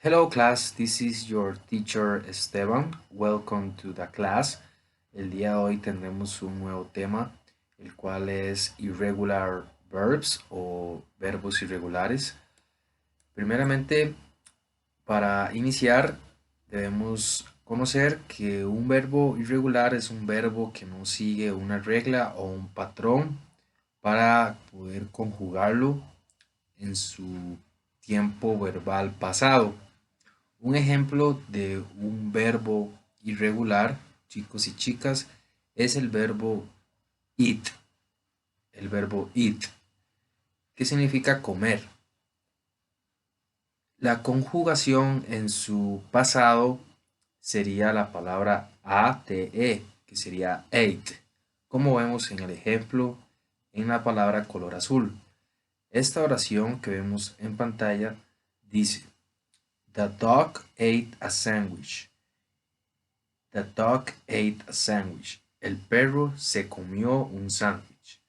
Hello class, this is your teacher Esteban. Welcome to the class. El día de hoy tendremos un nuevo tema, el cual es irregular verbs o verbos irregulares. Primeramente, para iniciar, debemos conocer que un verbo irregular es un verbo que no sigue una regla o un patrón para poder conjugarlo en su tiempo verbal pasado. Un ejemplo de un verbo irregular, chicos y chicas, es el verbo eat. El verbo eat, que significa comer. La conjugación en su pasado sería la palabra ate, que sería ate, como vemos en el ejemplo en la palabra color azul. Esta oración que vemos en pantalla dice: The dog ate a sandwich. The dog ate a sandwich. El perro se comió un sándwich.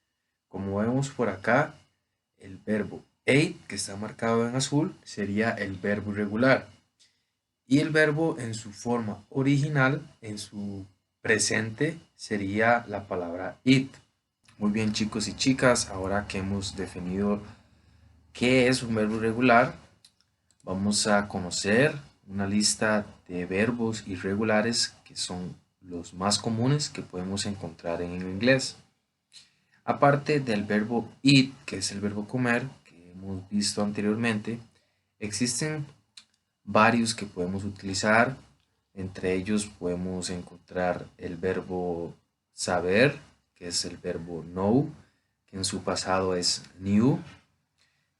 Como vemos por acá, el verbo ate, que está marcado en azul, sería el verbo irregular. Y el verbo en su forma original, en su presente, sería la palabra eat. Muy bien, chicos y chicas, ahora que hemos definido qué es un verbo irregular, vamos a conocer una lista de verbos irregulares que son los más comunes que podemos encontrar en el inglés. Aparte del verbo eat, que es el verbo comer, que hemos visto anteriormente, existen varios que podemos utilizar. Entre ellos podemos encontrar el verbo saber, que es el verbo know, que en su pasado es knew.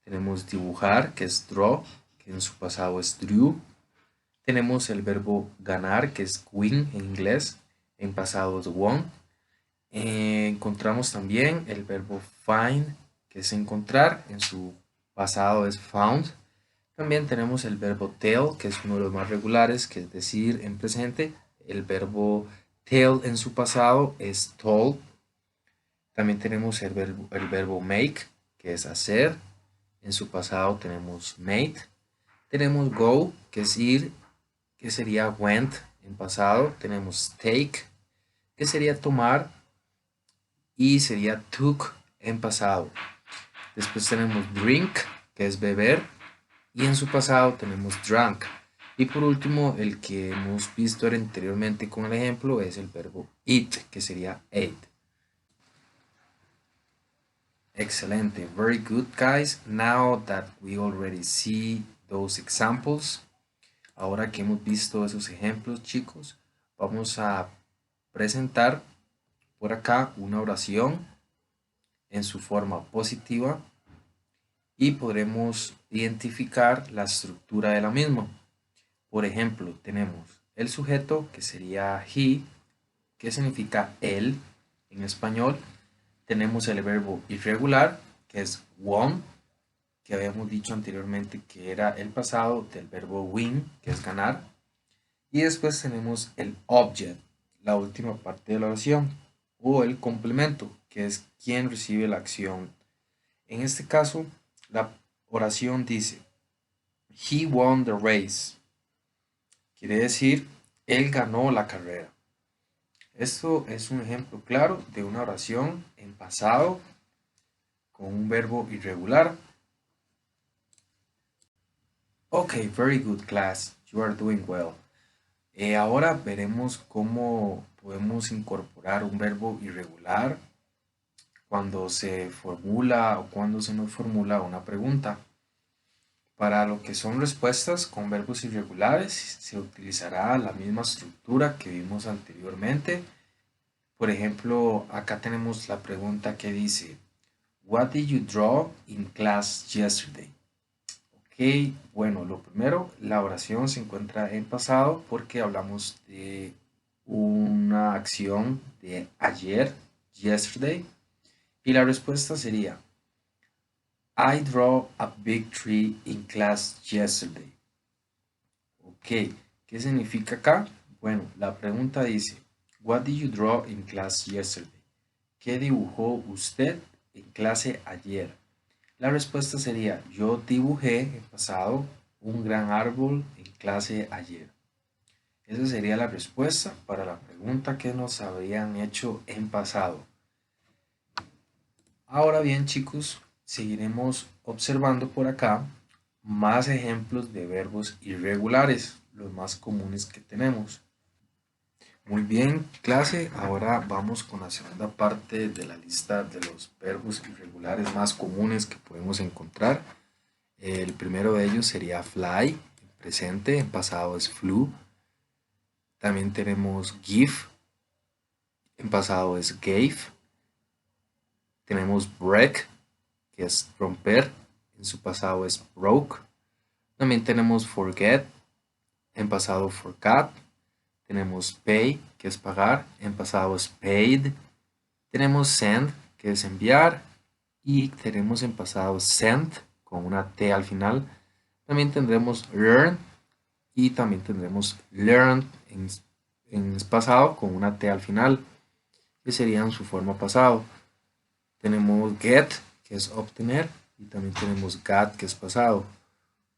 Tenemos dibujar, que es draw, que en su pasado es drew. Tenemos el verbo ganar, que es win en inglés, en pasado es won. Encontramos también el verbo find, que es encontrar, en su pasado es found. También tenemos el verbo tell, que es uno de los más regulares, que es decir, en presente. El verbo tell en su pasado es told. También tenemos el verbo make, que es hacer. En su pasado tenemos made. Tenemos go, que es ir, que sería went en pasado. Tenemos take, que sería tomar, y sería took en pasado. Después tenemos drink, que es beber, y en su pasado tenemos drank. Y por último, el que hemos visto anteriormente con el ejemplo es el verbo eat, que sería ate. Excelente, very good guys. Now that we already see those examples, ahora que hemos visto esos ejemplos, chicos, vamos a presentar por acá una oración en su forma positiva y podremos identificar la estructura de la misma. Por ejemplo, tenemos el sujeto, que sería he, que significa él en español. Tenemos el verbo irregular, que es won, que habíamos dicho anteriormente que era el pasado del verbo win, que es ganar. Y después tenemos el object, la última parte de la oración, o el complemento, que es quien recibe la acción. En este caso, la oración dice: He won the race. Quiere decir, él ganó la carrera. Esto es un ejemplo claro de una oración en pasado con un verbo irregular. Ok, very good class. You are doing well. Ahora veremos cómo podemos incorporar un verbo irregular cuando se formula o cuando se nos formula una pregunta. Para lo que son respuestas con verbos irregulares, se utilizará la misma estructura que vimos anteriormente. Por ejemplo, acá tenemos la pregunta que dice: What did you draw in class yesterday? Ok, bueno, lo primero, la oración se encuentra en pasado porque hablamos de una acción de ayer, yesterday, y la respuesta sería: I draw a big tree in class yesterday. Ok, ¿qué significa acá? Bueno, la pregunta dice: What did you draw in class yesterday? ¿Qué dibujó usted en clase ayer? La respuesta sería: yo dibujé en pasado un gran árbol en clase ayer. Esa sería la respuesta para la pregunta que nos habrían hecho en pasado. Ahora bien, chicos, seguiremos observando por acá más ejemplos de verbos irregulares, los más comunes que tenemos. Muy bien, clase, ahora vamos con la segunda parte de la lista de los verbos irregulares más comunes que podemos encontrar. El primero de ellos sería fly, en presente, en pasado es flew. También tenemos give, en pasado es gave. Tenemos break, que es romper, en su pasado es broke. También tenemos forget, en pasado forgot. Tenemos pay, que es pagar, en pasado es paid. Tenemos send, que es enviar, y tenemos en pasado sent, con una T al final. También tendremos learn, y también tendremos learned en pasado con una T al final, que sería en su forma pasado. Tenemos get, que es obtener, y también tenemos got, que es pasado.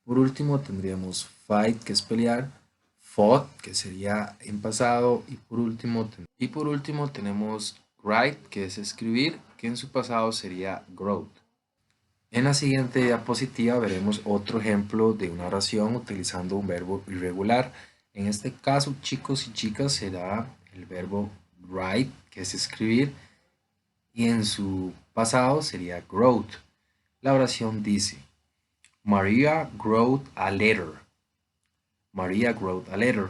Por último tendríamos fight, que es pelear, fought, que sería en pasado, y por último tenemos write, que es escribir, que en su pasado sería growth. En la siguiente diapositiva veremos otro ejemplo de una oración utilizando un verbo irregular. En este caso, chicos y chicas, será el verbo write, que es escribir, y en su pasado sería growth. La oración dice, Maria wrote a letter. Maria wrote a letter.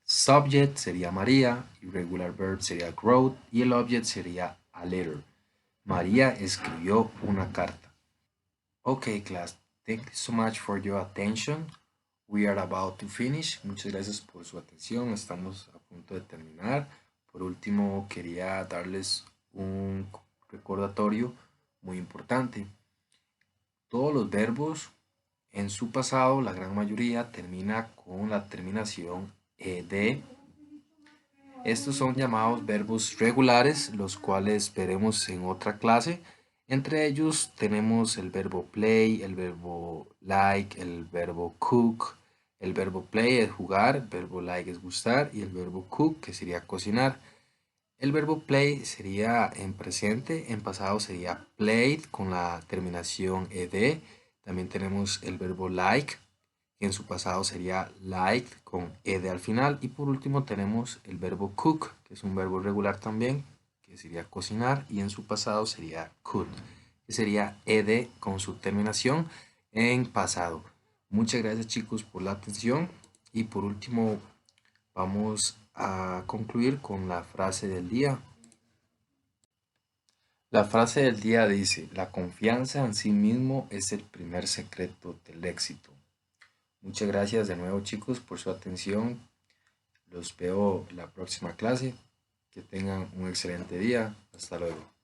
Subject sería María, irregular verb sería wrote y el object sería a letter. María escribió una carta. Okay, class, thank you so much for your attention. We are about to finish. Muchas gracias por su atención. Estamos a punto de terminar. Por último, quería darles un recordatorio muy importante. Todos los verbos en su pasado, la gran mayoría, termina con la terminación ed. Estos son llamados verbos regulares, los cuales veremos en otra clase. Entre ellos tenemos el verbo play, el verbo like, el verbo cook. El verbo play es jugar, el verbo like es gustar y el verbo cook, que sería cocinar. El verbo play sería en presente, en pasado sería played con la terminación ed. También tenemos el verbo like, que en su pasado sería liked con ed al final. Y por último tenemos el verbo cook, que es un verbo regular también, que sería cocinar, y en su pasado sería cooked, que sería ed con su terminación en pasado. Muchas gracias, chicos, por la atención. Y por último vamos a concluir con la frase del día. La frase del día dice, la confianza en sí mismo es el primer secreto del éxito. Muchas gracias de nuevo, chicos, por su atención. Los veo en la próxima clase. Que tengan un excelente día. Hasta luego.